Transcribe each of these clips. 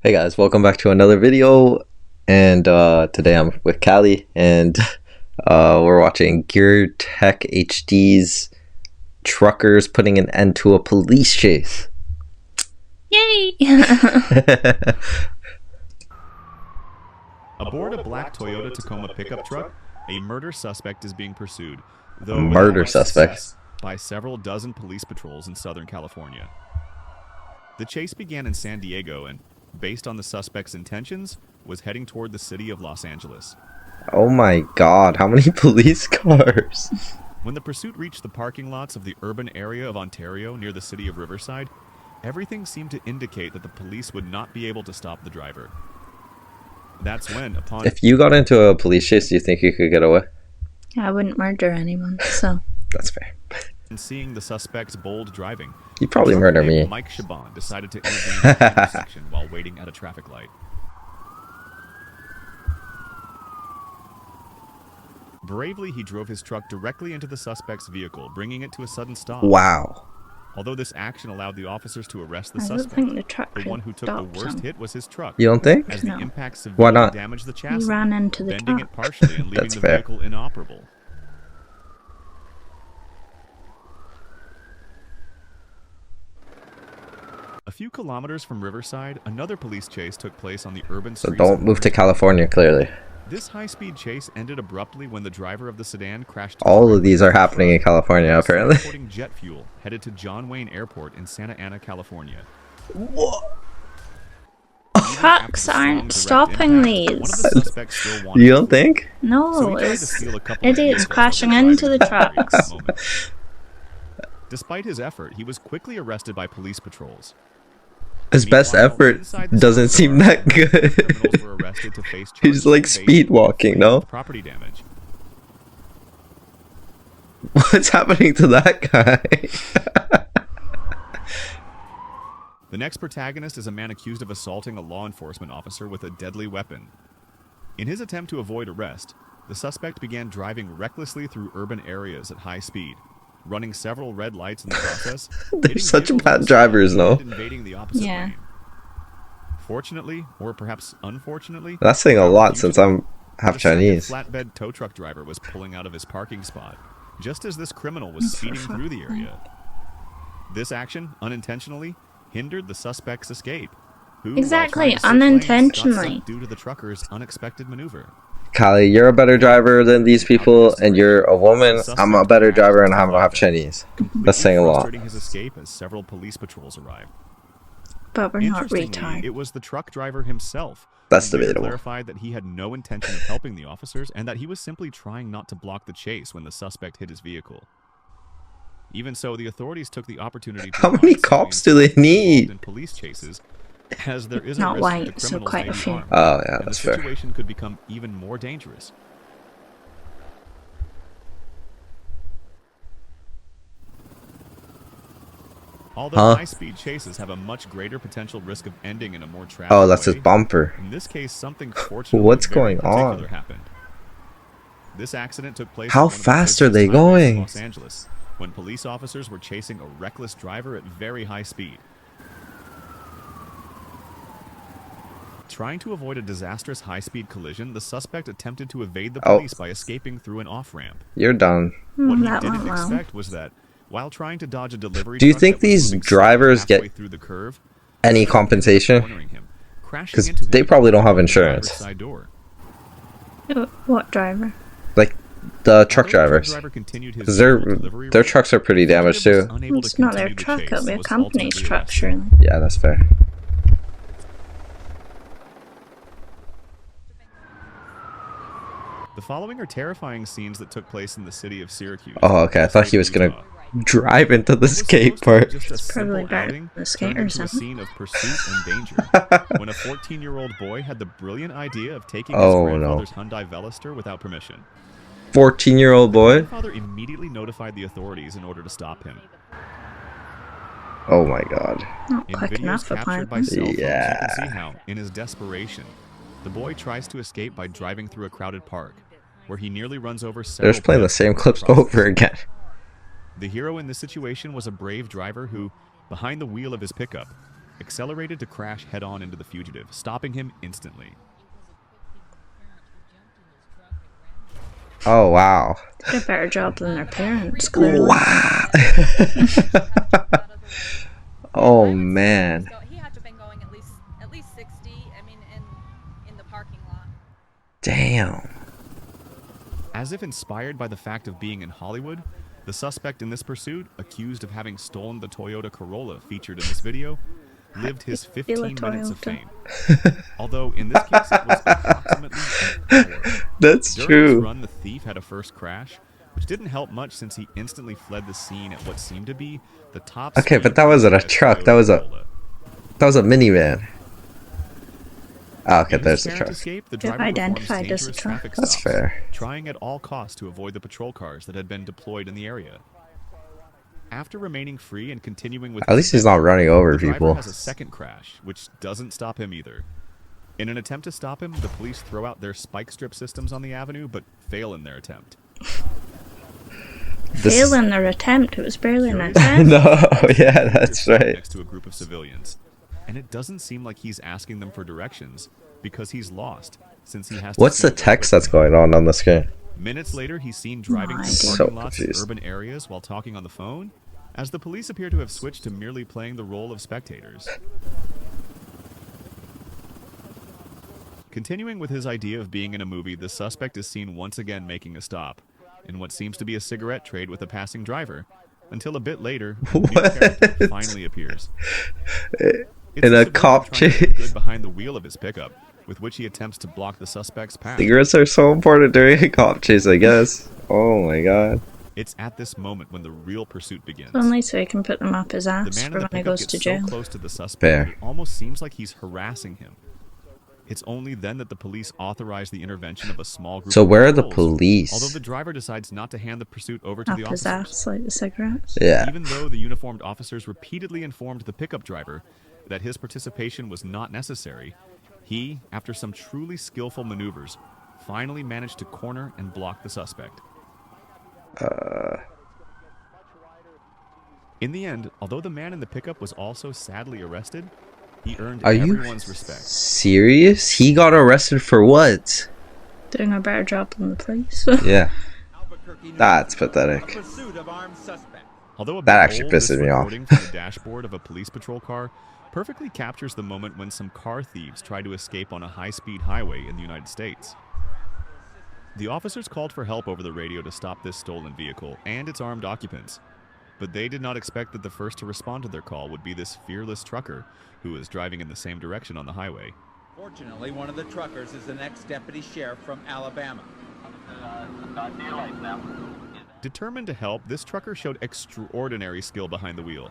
Hey guys, welcome back to another video, and today I'm with Calli, and we're watching Gear Tech HD's truckers putting an end to a police chase. Yay! Aboard a black Toyota Tacoma pickup truck, a murder suspect is being pursued, A though murder without suspect? success, by several dozen police patrols in Southern California. The chase began in San Diego and, based on the suspect's intentions, was heading toward the city of Los Angeles. Oh my god, how many police cars? When the pursuit reached the parking lots of the urban area of Ontario near the city of Riverside, everything seemed to indicate that the police would not be able to stop the driver. That's when, upon If you got into a police chase, do you think you could get away? I wouldn't murder anyone, so. That's fair. seeing the suspect's bold driving, You'd probably trucker murder named me. Mike Chabon decided to intervene at the intersection while waiting at a traffic light. Bravely, he drove his truck directly into the suspect's vehicle, bringing it to a sudden stop. Wow. Although this action allowed the officers to arrest the I don't suspect, think the truck the one who took the stopped worst him. hit was his truck, You don't think? as No. the impact Why severely not? damaged the He chassis, ran into the bending truck. it partially and leaving That's the fair. vehicle inoperable. A few kilometers from Riverside, another police chase took place on the urban So streets. don't of move to Riverside. California, clearly. This high-speed chase ended abruptly when the driver of the sedan crashed. All of these are happening in California, apparently. Transporting jet fuel, headed to John Wayne Airport in Santa Ana, California. Trucks aren't stopping these. You don't think? No, it's idiots crashing into the trucks. Despite his effort, he was quickly arrested by police patrols. His best Meanwhile, effort inside the doesn't stock seem car, that good. criminals were arrested to face He's charges like of evasion speed walking, no? and property damage. What's happening to that guy? The next protagonist is a man accused of assaulting a law enforcement officer with a deadly weapon. In his attempt to avoid arrest, the suspect began driving recklessly through urban areas at high speed, running several red lights in the process. They're hitting such vehicles bad on the drivers, side no? and invading the opposite Yeah. lane. Fortunately, or perhaps unfortunately, That's saying a lot since I'm half the second Chinese. flatbed tow truck driver was pulling out of his parking spot, just as this criminal was speeding through the area. This action, unintentionally, hindered the suspect's escape. Who, while Exactly, trying to switch lanes, got unintentionally. stuck due to the trucker's unexpected maneuver. Calli, you're a better driver than these people, and you're a woman. I'm a better driver, and I'm half Chinese. That's saying a lot. Frustrating his escape as several police patrols arrived. But we're not Interestingly, retard. it was the truck driver himself. That's who later debatable. clarified that he had no intention of helping the officers and that he was simply trying not to block the chase when the suspect hit his vehicle. Even so, the authorities took the opportunity to How many remind cops civilians do they involved need? in police chases, as there is a Not risk white, that so criminals quite may a be few. armed, Oh, yeah, and that's the fair. situation could become even more dangerous. Although Huh? high-speed chases have a much greater potential risk of ending in a more tragic Oh, that's his way, bumper. in this case, something fortunately What's very going particular on? happened. This accident took place. How on one of the fast are busiest they highways in going? Los Angeles, when police officers were chasing a reckless driver at very high speed. Trying to avoid a disastrous high-speed collision, the suspect attempted to evade the Oh. police by escaping through an off-ramp. You're done. What he That didn't went well. expect was that, while trying to dodge a delivery Do you truck think that was these moving drivers slowly halfway get through the curve, any the truck was compensation? cornering him, crashing 'Cause into him they and probably don't have opening the driver's insurance. side door. What driver? Like the truck Although the drivers, driver continued his because delivery their route, trucks are pretty the damaged fugitive too. was unable to It's not their continue the truck, chase it'll be and a was company's ultimately truck, arrested. surely. Yeah, that's fair. The following are terrifying scenes that took place in the city of Syracuse. Oh, okay. I thought he was gonna Utah. drive into the What was skate supposed to be park. just a simple Probably better outing than a turned skate or into a something. scene of pursuit and danger when a 14-year-old boy had the brilliant idea of taking his Oh, no. grandfather's Hyundai Veloster without permission. 14-year-old The boy. grandfather immediately notified the authorities in order to stop him. Oh my god. Not In quick videos enough, captured by apparently. cell phones, you Yeah. can see how, in his desperation, the boy tries to escape by driving through a crowded park, where he nearly runs over They're several just playing the pedestrians same in the clips process. over again. The hero in this situation was a brave driver who, behind the wheel of his pickup, accelerated to crash head-on into the fugitive, stopping him instantly. Oh, wow. They did a better job than their parents, clearly. Wow. Oh, man. He had to have been going at least 60. I mean, in the parking lot. Damn. As if inspired by the fact of being in Hollywood, the suspect in this pursuit, accused of having stolen the Toyota Corolla featured in this video, lived his 15 minutes of fame. Although in this case it was approximately an hour. That's During true. this run, the thief had a first crash, which didn't help much since he instantly fled the scene at what seemed to be the top. Okay, speed but that wasn't a of truck. Toyota That was a minivan. Oh, okay, In there's his the apparent truck. escape, the They've driver identified performs as a dangerous truck. traffic That's stops, fair. trying at all costs to avoid the patrol cars that had been deployed in the area. After remaining free and continuing with At least he's not running over the driver people. has a second crash, which doesn't stop him either. In an attempt to stop him, the police throw out their spike strip systems on the avenue, but fail in their attempt. Fail in their attempt. It was barely an attempt. No, yeah, that's right. Next to a group of civilians, and it doesn't seem like he's asking them for directions because he's lost since he has. What's the text that's going on the screen? Minutes later, he's seen driving No through idea. parking So lots in confused. urban areas while talking on the phone, as the police appear to have switched to merely playing the role of spectators. Continuing with his idea of being in a movie, the suspect is seen once again making a stop in what seems to be a cigarette trade with a passing driver, until a bit later, a new character What? finally appears. In It's a civilian cop trying to chase. get good behind the wheel of his pickup, with which he attempts to block the suspect's path. Cigarettes are so important during a cop chase, I guess. Oh my god. It's at this moment when the real pursuit begins. Only so he can put them up his The ass man for in the when he pickup goes gets to jail. so close to the suspect Fair. that it almost seems like he's harassing him. It's only then that the police authorize the intervention of a small group So of where are the patrols, police? although the driver decides not to hand the pursuit over to Up the his officers. ass like the cigarettes. Yeah. Even though the uniformed officers repeatedly informed the pickup driver that his participation was not necessary, he, after some truly skillful maneuvers, finally managed to corner and block the suspect. In the end, although the man in the pickup was also sadly arrested, he earned Are you everyone's respect. serious? He got arrested for what? Doing a better job than the police. Yeah. That's pathetic. Pursuit of armed suspect. Although a That bit actually old, pisses this me off. recording from the dashboard of a police patrol car perfectly captures the moment when some car thieves try to escape on a high-speed highway in the United States. The officers called for help over the radio to stop this stolen vehicle and its armed occupants, but they did not expect that the first to respond to their call would be this fearless trucker who was driving in the same direction on the highway. Fortunately, one of the truckers is the next deputy sheriff from Alabama. Determined to help, this trucker showed extraordinary skill behind the wheel.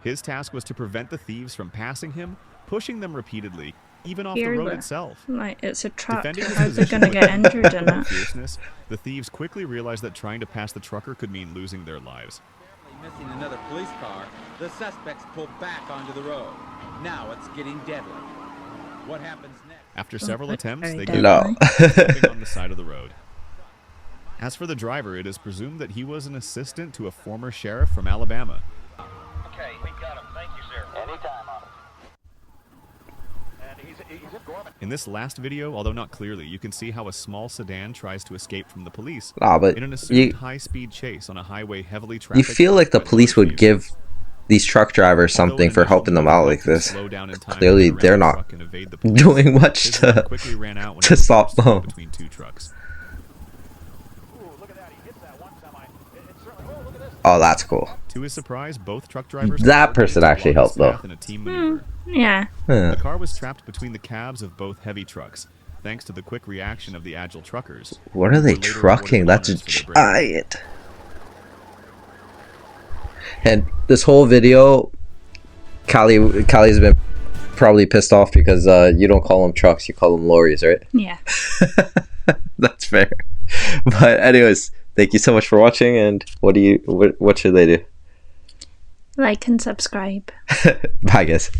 His task was to prevent the thieves from passing him, pushing them repeatedly, even off the road Fearless. itself. Like, it's a tractor. Defending his How's they position gonna with get injured in incredible it? fierceness, the thieves quickly realized that trying to pass the trucker could mean losing their lives. Missing another police car, the suspects pull back onto the road. Now it's getting deadly. What happens next? After several that's attempts, very they deadly. give No. up, jumping on the side of the road. As for the driver, it is presumed that he was an assistant to a former sheriff from Alabama. Okay, we got him. Thank you, sir. Anytime on it. And he's in Gorman. In this last video, although not clearly, you can see how a small sedan tries to escape from the police Nah, but in an assumed you high-speed chase on a highway heavily you trafficked. feel like the by police motor would give these truck drivers Although something an for initial helping them out like movement this. to slow down in time Clearly, to get they're around the not truck and evade the police, doing much his car to quickly ran out when to he was stop forced them. between two trucks. Ooh, look at that. He hits that one semi. It's certainly, oh, look at this. Oh, that's cool. To his surprise, both truck drivers That person coordinated to actually block helped, his path though. in a team maneuver. Yeah. Huh. The car was trapped between the cabs of both heavy trucks, thanks to the quick reaction of the agile truckers. What are who they were later trucking? awarded That's a honors for their bravery. giant. And this whole video, Calli's been probably pissed off because you don't call them trucks, you call them lorries, right? Yeah. That's fair. But anyways, thank you so much for watching. And what should they do? Like and subscribe. Bye, guys.